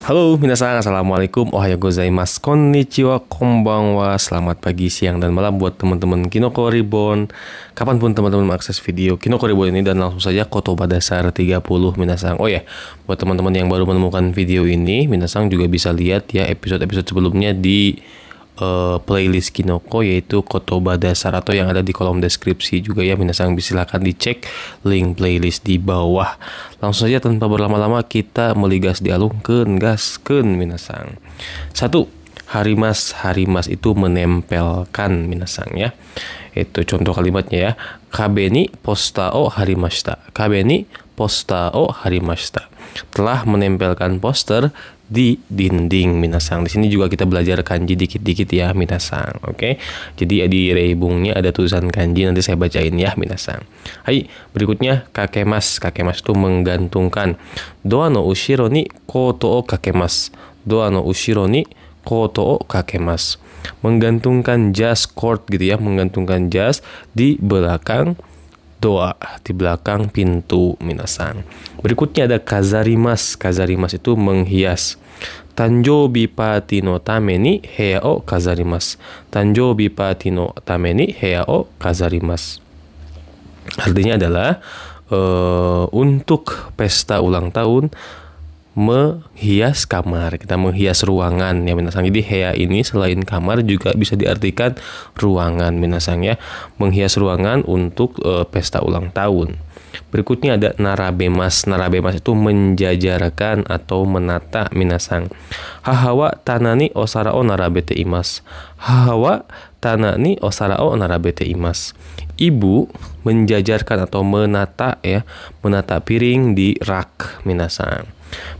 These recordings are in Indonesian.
Halo minasan, assalamualaikum, ohayo gozaimasu, konnichiwa, konbanwa. Selamat pagi, siang, dan malam buat teman-teman Kinoko Reborn. Kapanpun teman-teman mengakses video Kinoko Reborn ini, dan langsung saja kotoba dasar 30 minasan. Oh ya, buat teman-teman yang baru menemukan video ini, minasan juga bisa lihat ya episode-episode sebelumnya di playlist Kinoko, yaitu kotoba dasar, atau yang ada di kolom deskripsi juga ya. Minasan silahkan dicek link playlist di bawah. Langsung saja tanpa berlama-lama kita meligas dialungkeun gaskeun minasan. 1. Harimas. Harimas itu menempelkan minasan ya. Itu contoh kalimatnya ya. Kabe ni posta o harimashita. Kabe ni posta o harimashita. Telah menempelkan poster di dinding minasan. Di sini juga kita belajar kanji dikit-dikit ya minasan. Oke. Jadi di reibungnya ada tulisan kanji, nanti saya bacain ya minasan. Hai, berikutnya kakemas. Kakemas itu menggantungkan. Doa no ushiro ni koto o kakemas. Doa no ushiro ni koto o kakemas. Menggantungkan jas, cord gitu ya, menggantungkan jas di belakang doa, di belakang pintu minasan. Berikutnya ada kazarimas. Kazarimas itu menghias. Tanjoubi party no tame ni heya o kazarimas. Tanjoubi party no tame ni heya o kazarimas. Artinya adalah untuk pesta ulang tahun menghias kamar, kita menghias ruangan ya minasan. Jadi heya ini selain kamar juga bisa diartikan ruangan minasan ya, menghias ruangan untuk pesta ulang tahun. Berikutnya ada narabemas. Narabemas itu menjajarkan atau menata minasan. Hahawa tanani osara o narabete imas. Hahawa tanani osara o narabete imas. Ibu menjajarkan atau menata ya, menata piring di rak minasan.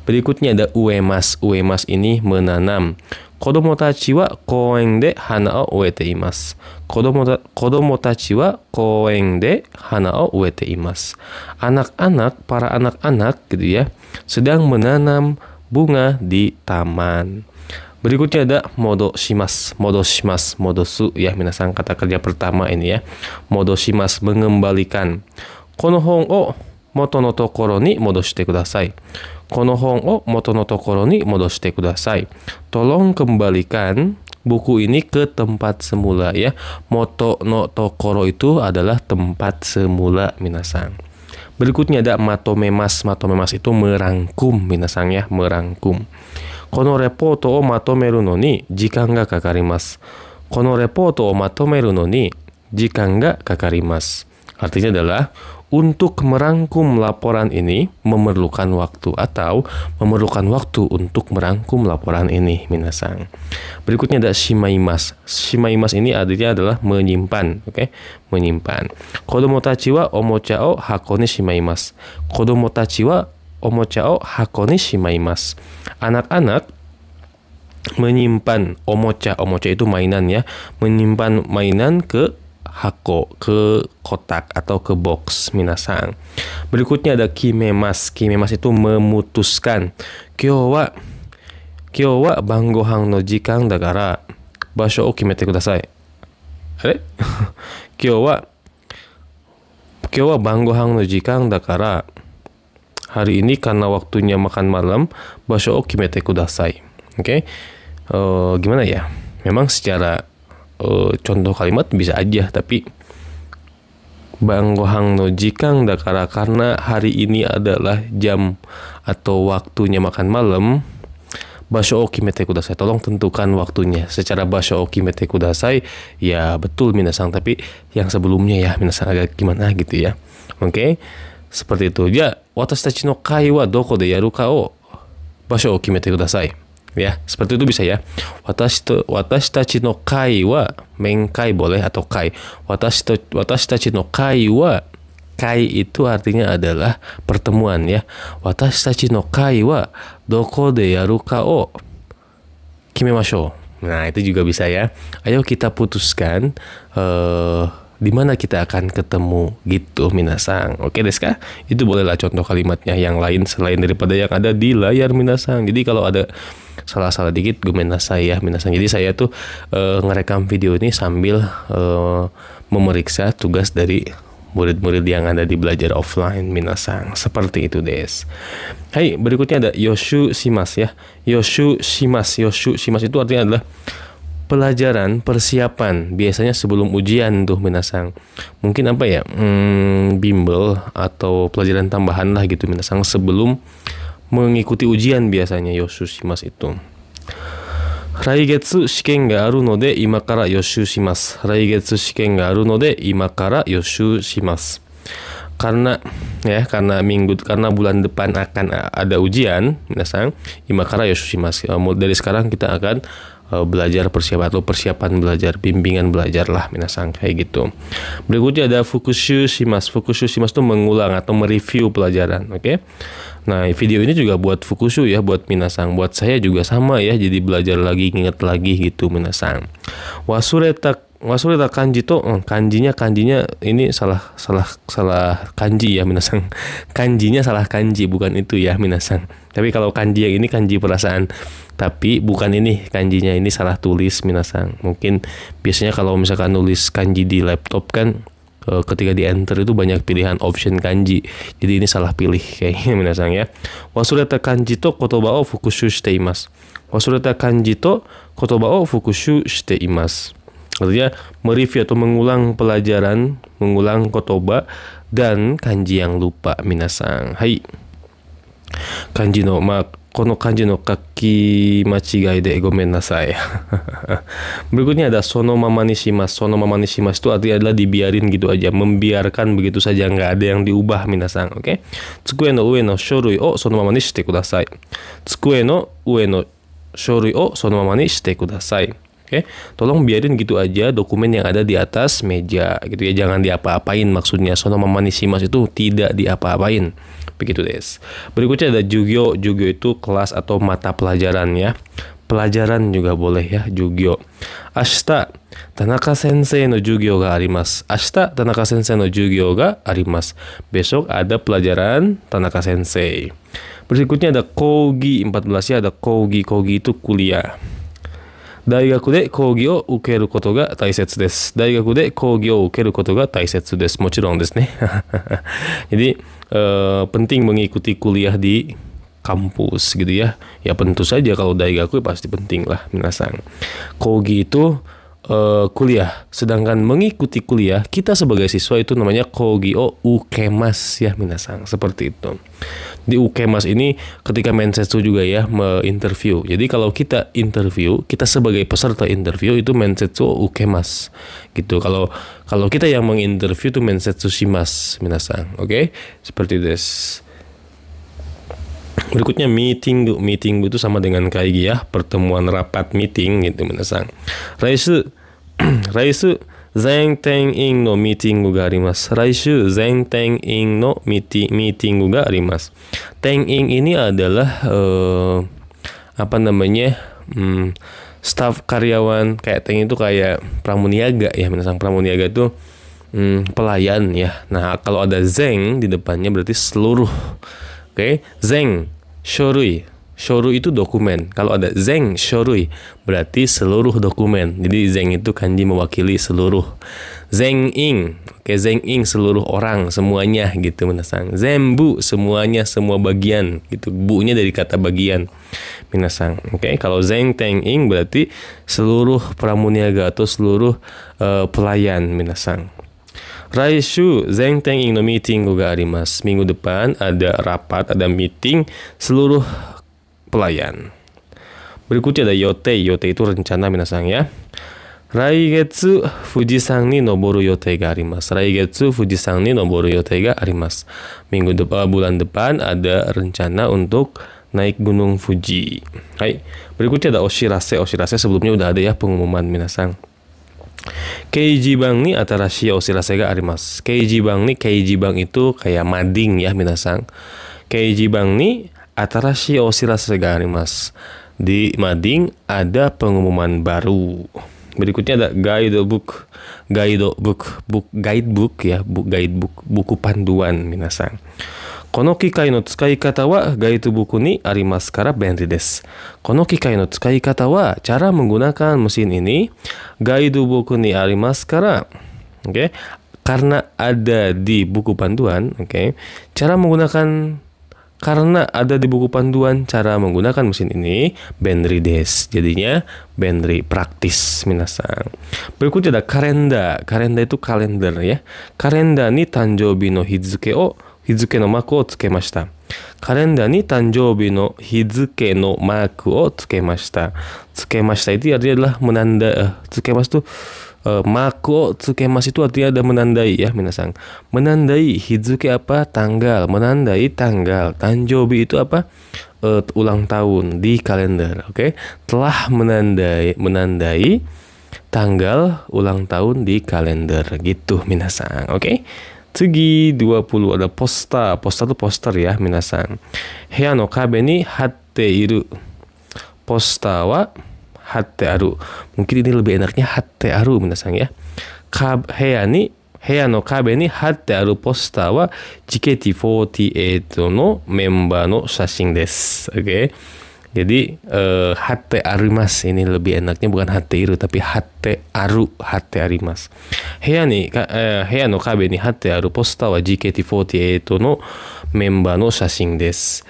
Berikutnya ada uemas. Uemas ini menanam. Kodomo tachi wa koen de hana o uete imasu. Kodomo tachi wa koen de hana o uete imasu. Anak-anak, para anak-anak gitu ya, sedang menanam bunga di taman. Berikutnya ada modoshimasu. Modoshimasu, modosu ya minasan, kata kerja pertama ini ya. Modoshimasu, mengembalikan. Kono hon o moto no tokoro ni modoshite kudasai. Kono hon o moto no tokoro ni modoshite kudasai. Tolong kembalikan buku ini ke tempat semula ya. Moto no tokoro itu adalah tempat semula minasan. Berikutnya ada matomemas. Matomemas itu merangkum minasan ya, merangkum. Kono reporto o matomeru no ni jikan ga kakarimasu. Kono reporto o matomeru no ni jikan ga kakarimasu. Artinya adalah untuk merangkum laporan ini memerlukan waktu, atau memerlukan waktu untuk merangkum laporan ini minasan. Berikutnya ada shimaimas. Shimaimas ini artinya adalah menyimpan, oke? Menyimpan. Kodomo tachi wa omocha o hako ni shimaimasu. Kodomo tachi wa omocha o hako ni shimaimasu. Anak-anak menyimpan omocha. Omocha itu mainan ya. Menyimpan mainan ke hako, ke kotak atau ke box minasan. Berikutnya ada kimemas. Kimemas itu memutuskan. Kyou wa bangohan no jikan dakara basho o kimete kudasai. Kyou wa bangohan no jikan dakara. Hari ini karena waktunya makan malam, basho o kimete kudasai. Oke. Gimana ya? Memang secara contoh kalimat bisa aja, tapi bangohan no jikan dakara, karena hari ini adalah jam atau waktunya makan malam. Basho o kimete kudasai, tolong tentukan waktunya. Secara basho o kimete kudasai ya betul minasan, tapi yang sebelumnya ya minasan agak gimana gitu ya. Oke, seperti itu. Ya, watashi tachi no kai wa doko de yaru ka o basho o kimete kudasai. Ya, seperti itu bisa ya. Watashi tachi no kai wa menkai boleh, atau kai. Watashi tachi no kai wa, kai itu artinya adalah pertemuan ya. Watashi tachi no kai wa doko de yaru ka o kimemashou. Nah, itu juga bisa ya. Ayo kita putuskan di mana kita akan ketemu gitu minasan. Oke desu ka? Itu bolehlah contoh kalimatnya yang lain selain daripada yang ada di layar minasan. Jadi kalau ada salah-salah dikit gomenasai ya minasan. Jadi saya tuh ngerekam video ini sambil memeriksa tugas dari murid-murid yang ada di belajar offline minasang. Seperti itu des. Hai, berikutnya ada yoshu shimasu ya. Yoshu shimasu itu artinya adalah pelajaran persiapan, biasanya sebelum ujian tuh minasang. Mungkin apa ya, bimbel atau pelajaran tambahan lah gitu minasang sebelum mengikuti ujian biasanya yoshu shimasu itu. Raigetsu shiken ga aru node ima kara yoshu shimasu. Raigetsu shiken ga aru node ima kara yoshu shimasu. Karena bulan depan akan ada ujian minasang, ima kara yoshu shimasu. Dari sekarang kita akan belajar persiapan belajar, bimbingan belajar lah minasang, kayak gitu. Berikutnya ada fukushu shimasu. Fukushu shimasu itu mengulang atau mereview pelajaran, oke? Nah, video ini juga buat fukushu ya, buat minasang. Buat saya juga sama ya, jadi belajar lagi, ingat lagi gitu minasang. Wasureta kanji to, kanjinya ini salah kanji ya minasang. Kanjinya salah kanji, bukan itu ya minasang. Tapi kalau kanji yang ini kanji perasaan, tapi bukan ini kanjinya, ini salah tulis minasang. Mungkin biasanya kalau misalkan nulis kanji di laptop kan, ketika di enter itu banyak pilihan option kanji, jadi ini salah pilih kayaknya minasang ya. Wasureta kanji to kotoba o fukushu shite imasu. Wasureta kanji to kotoba o fukushu shite imasu. Artinya mereview atau mengulang pelajaran, mengulang kotoba dan kanji yang lupa minasang. Hai. Kanji no kono kanji no kaki machigai de gomen nasai. Berikutnya ada sono mama ni shimasu. Sono mama ni shimasu itu artinya adalah dibiarin gitu aja, membiarkan begitu saja, nggak ada yang diubah minasang, oke? Tsukue no ue no shorui o sono mama ni shite kudasai. Tsukue no ue no shorui o sono mama ni shite kudasai. Oke, tolong biarin gitu aja dokumen yang ada di atas meja gitu ya, jangan diapa-apain maksudnya. Sono mama ni shimasu itu tidak diapa-apain. Begitu des. Berikutnya ada jugyo. Jugyo itu kelas atau mata pelajaran ya. Pelajaran juga boleh ya, jugyo. Ashita Tanaka sensei no jugyo ga arimasu. Ashita Tanaka sensei no jugyo ga arimasu. Besok ada pelajaran Tanaka sensei. Berikutnya ada kougi 14 ya, ada kougi. Kougi itu kuliah. Daigaku de kougi o ukeru koto ga taisetsu desu. Daigaku de kougi o ukeru koto ga taisetsu desu. Mochiron desu ne. Jadi penting mengikuti kuliah di kampus gitu ya. Ya tentu saja kalau daigaku pasti penting lah minasang. Kougi itu kuliah, sedangkan mengikuti kuliah kita sebagai siswa itu namanya kougi o ukemas ya minasang, seperti itu. Di ukemas ini ketika mensetsu juga ya, interview. Jadi kalau kita interview, kita sebagai peserta interview itu mensetsu o ukemas gitu. Kalau kita yang menginterview itu mensetsu shimasu minasang, oke? Seperti itu des. Berikutnya meeting itu sama dengan kaigi ya, pertemuan rapat meeting gitu minasang. Raisu zenten in no meeting ga arimasu. Raishu zenten in no meeting ga arimasu. Ten-in ini adalah staf karyawan, kayak ten itu kayak pramuniaga ya minasang. Pramuniaga itu pelayan ya. Nah, kalau ada zen di depannya berarti seluruh. Oke, zen shorui. Shorui itu dokumen. Kalau ada zen shorui berarti seluruh dokumen. Jadi zen itu kanji mewakili seluruh. Zen-in, oke, zen-in seluruh orang, semuanya gitu minasang. Zenbu semuanya, semua bagian gitu. Bu-nya dari kata bagian minasang. Oke, kalau zen-ten-in berarti seluruh pramuniaga atau seluruh pelayan minasang. Raishu zenten-in no meeting ga arimasu. Minggu depan ada rapat, ada meeting seluruh pelayan. Berikutnya ada yote. Yote itu rencana minasang ya. Raigetsu Fujisan ni noboru yote ga arimasu. Raigetsu Fujisan ni noboru yote ga arimasu. Bulan depan ada rencana untuk naik gunung Fuji. Hai. Berikutnya ada oshirase. Oshirase sebelumnya udah ada ya pengumuman minasang. Keijiban ni atarashii oshirase ga arimasu. Keijiban itu kayak mading ya minasang. Keijiban ni atarashii oshirase ga arimasu. Di mading ada pengumuman baru. Berikutnya ada guidebook ya, buku panduan minasang. Kono kikai no tsukai kata wa guidebook ni arimasu kara benri desu. Kono kikai no tsukai kata wa, cara menggunakan mesin ini, guidebook ni arimasu kara. Oke. karena ada di buku panduan, oke. Karena ada di buku panduan cara menggunakan mesin ini, benri desu. Jadinya benri, praktis minasang. Berikutnya ada kalenda. Kalenda itu kalender ya. Kalenda ni tanjoubi no hizuke no maku o tsukemashita. Kalenda ni tanjoubi no hizuke no maku o tsukemashita. Tsukemashita itu artinya adalah menanda. Tsukemashita itu maku tsukemas itu artinya ada menandai ya minasang. Menandai hizuke apa? Tanggal. Menandai tanggal. Tanjobi itu apa? Ulang tahun di kalender. Oke. Telah menandai tanggal ulang tahun di kalender gitu minasang. Oke. Tsugi 20 ada poster. Poster itu poster ya minasang. Heya no kabe ni hatte iru. Poster wa hatte aru. Mungkin ini lebih enaknya hatte aru minasang ya. Heya no kabe ni hatte aru poster wa JKT48 no member no shashin desu. Oke. Jadi hatte arimasu ini lebih enaknya bukan hatte iru tapi hatte aru, hatte arimasu. Heya no kabe ni hatte aru poster wa JKT48 no member no shashin desu.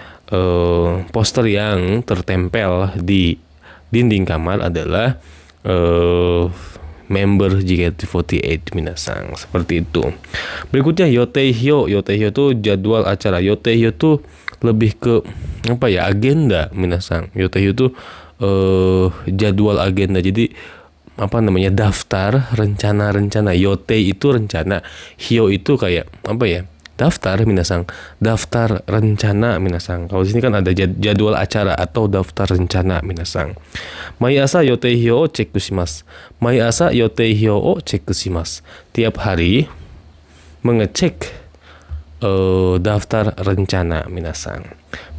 Poster yang tertempel di dinding kamar adalah member JKT48 minasang. Seperti itu. Berikutnya yoteihyo. Yoteihyo itu jadwal acara. Yoteihyo itu lebih ke apa ya? Agenda minasang. Yoteihyo itu jadwal agenda. Jadi apa namanya? Daftar rencana-rencana. Yotei itu rencana. Hyo itu kayak apa ya? Daftar minasang, daftar rencana minasang. Kalau di sini kan ada jadwal acara atau daftar rencana minasang. Maiasa yoteihyo o chekku shimasu. Maiasa yoteihyo o chekku shimasu. Tiap hari mengecek daftar rencana minasang.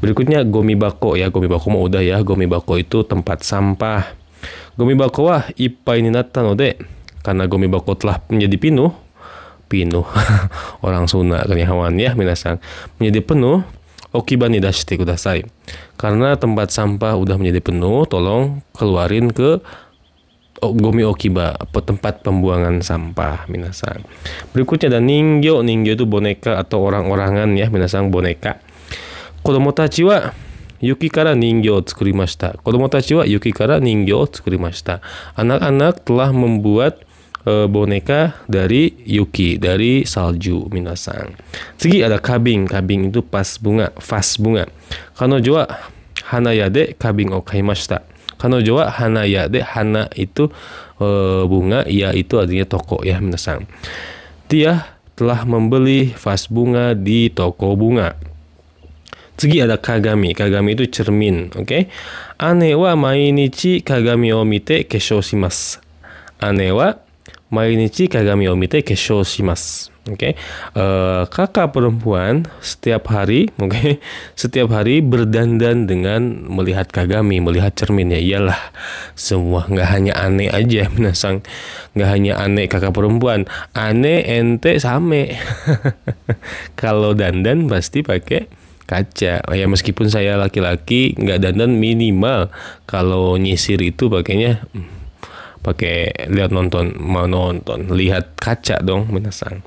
Berikutnya gomibako ya. Gomibako mah udah ya. Gomibako itu tempat sampah. Gomibako wa ippai ni natta node, karena gomibako telah menjadi penuh orang Sunda Kanihawan ya minasang, menjadi penuh, okiba ni dashite kudasai. Karena tempat sampah udah menjadi penuh, tolong keluarin ke gomi okiba, tempat pembuangan sampah minasang. Berikutnya ada ningyo. Ningyo itu boneka atau orang-orangan ya minasang, boneka. Kodomo tachi wa yuki kara ningyo o tsukurimashita. Kodomo tachi wa yuki kara ningyo o tsukurimashita. Anak-anak telah membuat boneka dari yuki, dari salju minasang. Tsugi ada kabing. Kabing itu vas bunga. Kanojo wa hanaya de kabing o kaimashita. Kanojo wa hanaya de, hana itu bunga, ya itu artinya toko ya minasang. Dia telah membeli vas bunga di toko bunga. Tsugi ada kagami. Kagami itu cermin, oke? Ane wa mainichi kagami o mite keshou shimasu. Ane wa mainichi kagami o mite keshou shimasu. Oke. Kakak perempuan setiap hari berdandan dengan melihat kagami, melihat cermin. Ya iyalah, semua, nggak hanya ane aja minasang, nggak hanya ane kakak perempuan, ane ente same. Kalau dandan pasti pakai kaca. Ya meskipun saya laki-laki nggak dandan, minimal kalau nyisir itu pakainya pakai lihat kaca dong minasang.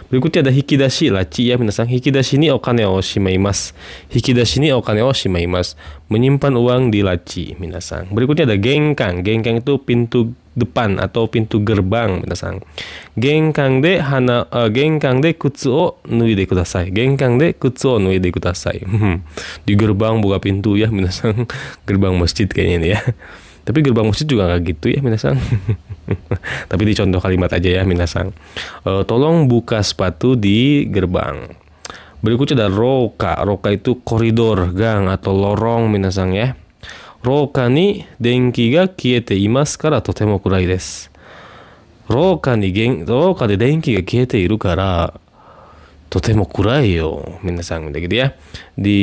Berikutnya ada hikidashi, laci ya minasang. Hikidashi ni okane o shimaimasu. Hikidashi ni okane o shimaimasu. Menyimpan uang di laci minasang. Berikutnya ada gengkang. Gengkang itu pintu depan atau pintu gerbang minasang. Gengkang de kutsu o nuide kudasai. Gengkang de kutsu o nuide kudasai. Di gerbang buka pintu ya minasang. Gerbang masjid kayaknya ini ya. Tapi gerbang masjid juga nggak gitu ya minasang. Tapi dicontoh kalimat aja ya minasang. Tolong buka sepatu di gerbang. Berikutnya ada roka. Roka itu koridor, gang atau lorong minasang ya. Roka ni denki ga kiete imasu kara totemo kurai desu. Roka de denki ga kiete iru kara totemo kurai yo minasang, gitu ya. Di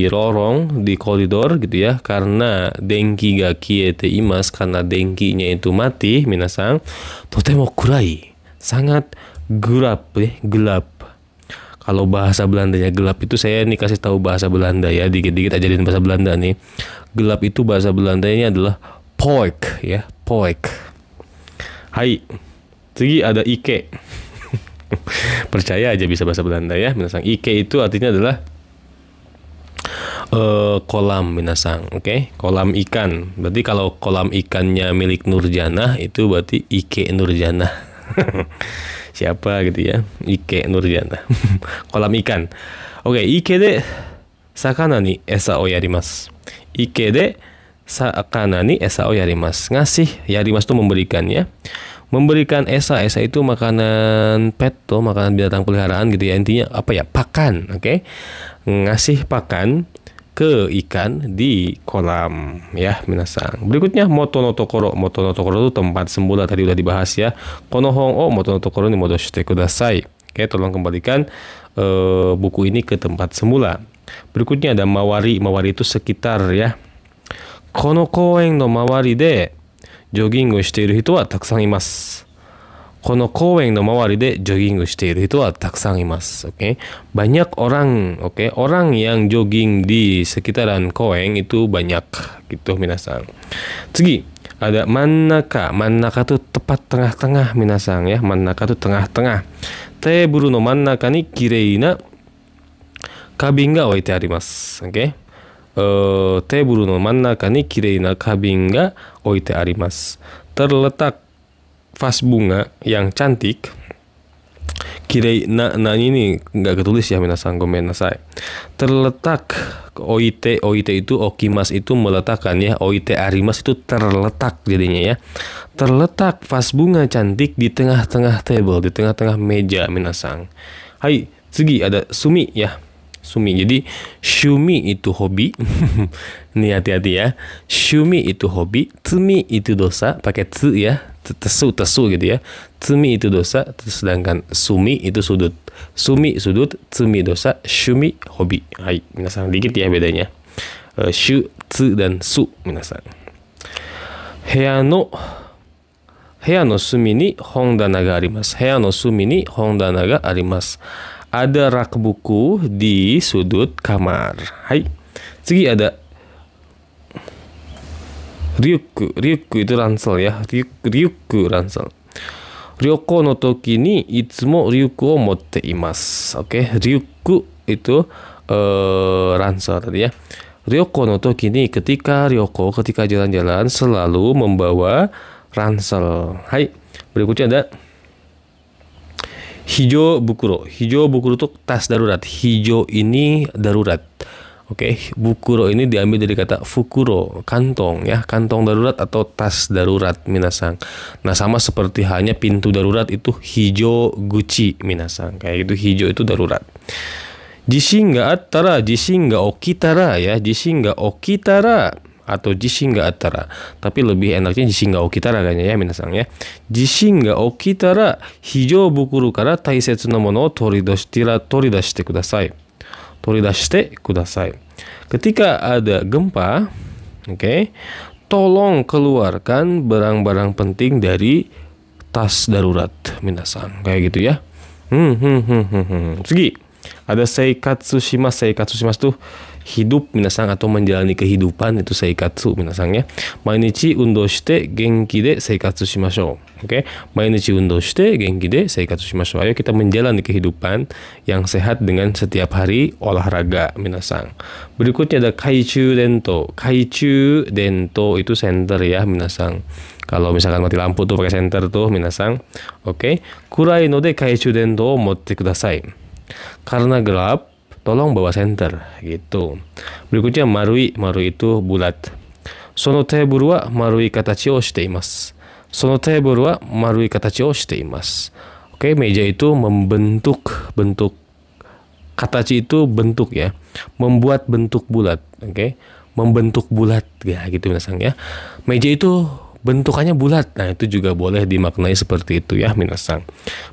lorong, di koridor gitu ya, karena denki ga kiete imasu, karena denkinya itu mati minasang, totemo kurai, sangat gelap ya, gelap. Kalau bahasa Belandanya gelap itu, saya nih kasih tahu bahasa Belanda ya, dikit-dikit ajarin bahasa Belanda nih. Gelap itu bahasa Belandanya adalah poek ya, poek. Hai. Tsugi ada ike. Percaya aja bisa bahasa Belanda ya, minasang. Ike itu artinya adalah kolam minasang, oke? Kolam ikan. Berarti kalau kolam ikannya milik Nurjanah itu berarti Ike Nurjanah. Siapa gitu ya? Ike Nurjanah. Kolam ikan. Oke, Ike de sakana ni esa o yarimasu. Ike de sakana ni esa o yarimasu. Ngasih, yarimasu itu memberikan ya. Memberikan esa itu makanan pet tuh, makanan binatang peliharaan gitu ya. Intinya apa ya? Pakan, oke? Ngasih pakan ke ikan di kolam ya minasang. Berikutnya moto no tokoro. Moto no tokoro itu tempat semula, tadi udah dibahas ya. Kono hon o moto no tokoro ni modoshite kudasai. Oke, tolong kembalikan buku ini ke tempat semula. Berikutnya ada mawari. Mawari itu sekitar ya. Kono koen no mawari de joggingをしている人はたくさんいます。この公園の周りでジョギングしている人はたくさんいます。Oke, banyak orang, oke, orang yang jogging di sekitaran koen itu banyak gitu minasang.次, ada mannaka. Mannaka itu tepat tengah-tengah minasang ya. Mannaka itu tengah-tengah. Teburu no mannaka ni kirei na kabin ga oite arimasu. Oke. Teburu no mannaka ni kirei na kabin ga oite arimasu. Terletak vas bunga yang cantik. Kirei na ini nggak ketulis ya minasang, gomen nasai. Terletak oite itu okimas itu meletakkan ya. Oite arimas itu terletak jadinya ya. Terletak vas bunga cantik di tengah-tengah table, di tengah-tengah meja minasang. Hai, tsugi ada sumi ya. Sumi. Jadi shumi itu hobi. Nih hati-hati ya. Shumi itu hobi, tsumi itu dosa, pakai tsu ya. Tesu gitu ya. Tsumi itu dosa, sedangkan sumi itu sudut. Sumi sudut, tsumi dosa, shumi hobi. Hai, minasang dikit ya bedanya. Shu, tsu dan su minasang. Heya no sumi ni hondana ga arimasu. Heya no sumi ni hondana ga arimasu. Ada rak buku di sudut kamar. Hai. Tsugi ada ryuku. Ryuku itu ransel ya. Ryuku ransel. Ryoko no toki ni itsumo ryuku o motte imasu. Oke, ryuku itu ransel tadi ya. Ryoko no toki ni ketika jalan-jalan selalu membawa ransel. Hai. Berikutnya ada hijau bukuro. Hijau bukuro itu tas darurat. Hijau ini darurat. Oke, bukuro ini diambil dari kata fukuro, kantong ya, kantong darurat atau tas darurat minasang. Nah, sama seperti halnya pintu darurat itu hijau guci minasang. Kayak gitu, hijau itu darurat. Jishin ga attara, jishin ga okitara ya, jishin ga okitara atau jishin ga attara. Tapi lebih enaknya jishin ga okitara kayaknya ya minasang ya. Jishin ga okitara hijau bukuro kara taisetsu na mono o toridashite kudasai. Toridashite kudasai. Ketika ada gempa, oke, tolong keluarkan barang-barang penting dari tas darurat minasang. Kayak gitu ya. Segi. Ada seikatsu shimasu. Seikatsu shimasu tuh hidup minasang atau menjalani kehidupan, itu seikatsu minasang ya. Mainichi undo shite genki de seikatsu shimashou. Oke, mainichi undo shite genki de seikatsu shimashou. Ayo kita menjalani kehidupan yang sehat dengan setiap hari olahraga minasang. Berikutnya ada kaichu dento. Kaichu dento itu senter ya minasang. Kalau misalkan mati lampu tuh pakai senter tuh minasang. Oke, kurai no de kaichu dento o motte kudasai. Karena gelap, tolong bawa senter gitu. Berikutnya marui. Marui itu bulat. Sono teburu wa marui katachi o shite imasu. Sono teburu wa marui katachi o shite imasu. Oke, meja itu membentuk bentuk. Katachi itu bentuk ya. Membuat bentuk bulat. Oke. Membentuk bulat ya gitu minasang ya. Meja itu bentukannya bulat. Nah, itu juga boleh dimaknai seperti itu ya minasang.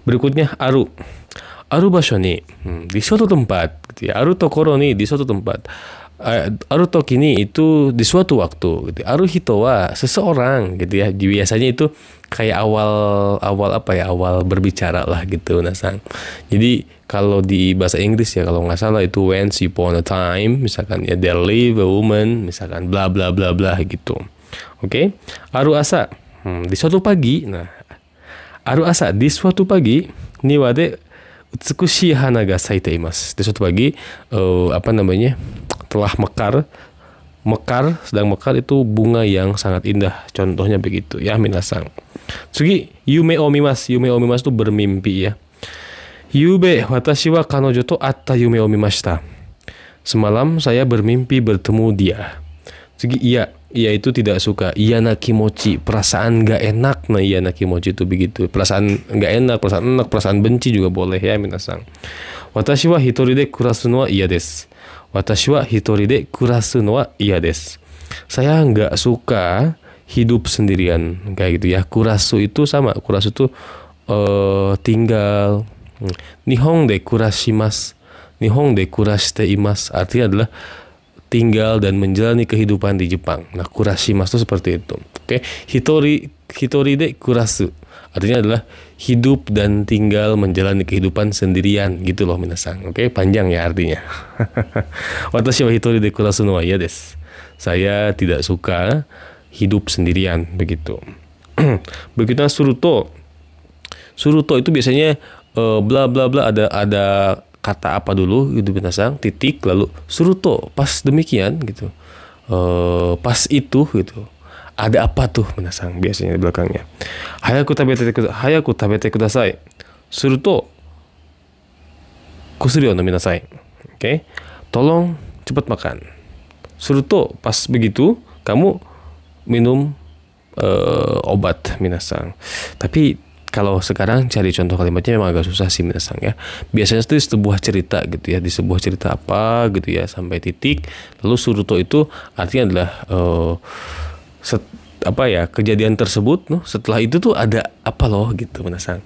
Berikutnya aru. Aru basho ni, di suatu tempat gitu ya. Aru tokoro ni, di suatu tempat. Aru toki ni itu di suatu waktu gitu. Aru hito wa seseorang gitu ya. Biasanya itu kayak awal berbicara lah gitu minasang. Jadi kalau di bahasa Inggris ya, kalau nggak salah itu once upon a time, misalkan ya there live a woman, misalkan bla bla bla bla gitu. Oke. Aru asa, di suatu pagi. Nah, aru asa, di suatu pagi, niwa de utsukushii hana ga saite imasu. Itu suatu pagi telah mekar, sedang mekar itu bunga yang sangat indah. Contohnya begitu ya minasang. Tsugi, yume o mimasu. Yume o mimasu itu bermimpi ya. Yube watashi wa kanojo to atta yume o mimashita. Semalam saya bermimpi bertemu dia. Tsugi, iya itu tidak suka. Iya na kimochi, perasaan gak enak. Nah iya na kimochi itu begitu. Perasaan gak enak, perasaan benci juga boleh ya minasang. Watashi wa hitori de kurasu no wa iya desu. Watashi wa hitori de kurasu no wa iya desu. Saya nggak suka hidup sendirian kayak gitu ya. Kurasu itu sama. Kurasu itu tinggal. Nihon de kurashimasu. Nihon de kurashite imasu. Artinya adalah tinggal dan menjalani kehidupan di Jepang. Nah, kurashimasu itu seperti itu. Oke, hitori de kurasu. Artinya adalah hidup dan tinggal menjalani kehidupan sendirian gitu loh minasang. Oke, panjang ya artinya. Watashi wa hitori de kurasu no wa iya desu. Saya tidak suka hidup sendirian begitu. Begitu suruto. Suruto itu biasanya bla bla bla ada kata apa dulu gitu minasang, titik lalu suruto pas demikian gitu. Pas itu gitu. Ada apa tuh minasang biasanya di belakangnya. Hayaku tabete kudasai. Suruto kusuri o nominasai. Oke. Tolong cepat makan. Suruto pas begitu kamu minum obat minasang. Tapi kalau sekarang cari contoh kalimatnya memang agak susah sih minasang ya. Biasanya itu di sebuah cerita gitu ya, di sebuah cerita apa gitu ya sampai titik. Lalu suruto itu artinya adalah kejadian tersebut setelah itu tuh ada apa loh gitu minasang.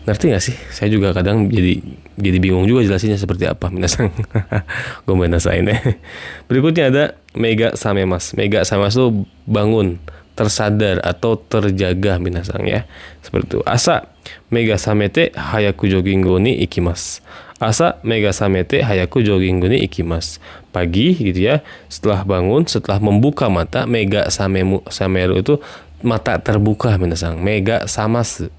Ngerti gak sih? Saya juga kadang jadi bingung juga jelasinnya seperti apa minasang. Gomenasai ne. Berikutnya ada mega samemas. Mega samemas itu bangun, tersadar atau terjaga minasang ya. Seperti itu. Asa mega samete hayaku joggingu ni ikimasu. Asa mega samete hayaku joggingu ni ikimasu. Pagi gitu ya, setelah bangun, setelah membuka mata, mega sameru itu mata terbuka minasang. Mega samasu.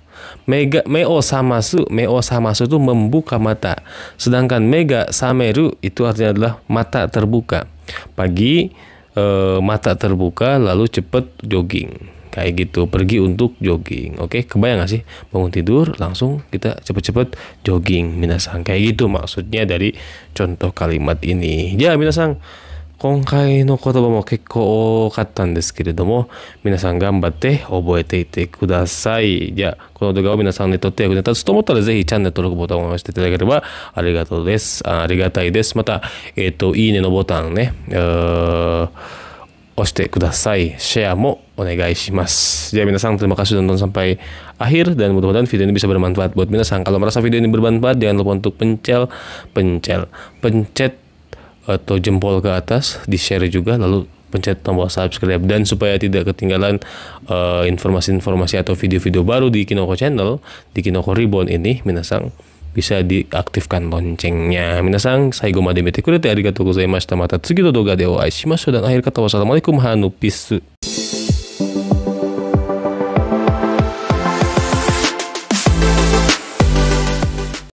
Meo samasu itu membuka mata. Sedangkan mega sameru itu artinya adalah mata terbuka. Pagi mata terbuka lalu cepet jogging. Kayak gitu, pergi untuk jogging. Oke, kebayang gak sih? Bangun tidur, langsung kita cepet-cepet jogging, minasang. Kayak gitu maksudnya dari contoh kalimat ini. Ya, minasang, konkai no kotoba mo kekko ookattaんですけれども、皆さん頑張って覚えていてください。じゃあ、この動画を皆さんにとって役に立つと思ったら、ぜひチャンネル登録ボタンを押していただければありがとうです。ありがたいです。また、いいねのボタンね、押してください. Share mo onegai shimasu. Jadi minasang, terima kasih sudah nonton sampai akhir dan mudah-mudahan video ini bisa bermanfaat buat minasang. Kalau merasa video ini bermanfaat, jangan lupa untuk pencet atau jempol ke atas, di-share juga, lalu pencet tombol subscribe. Dan supaya tidak ketinggalan informasi-informasi atau video-video baru di Kinoko Channel, di Kinoko Reborn ini, minasang bisa diaktifkan loncengnya. Minasang, saigo made mite kurete arigatou gozaimashita. Mata tsugi no douga de o ai shimashu. Dan akhir kata, wassalamualaikum, hanu, peace.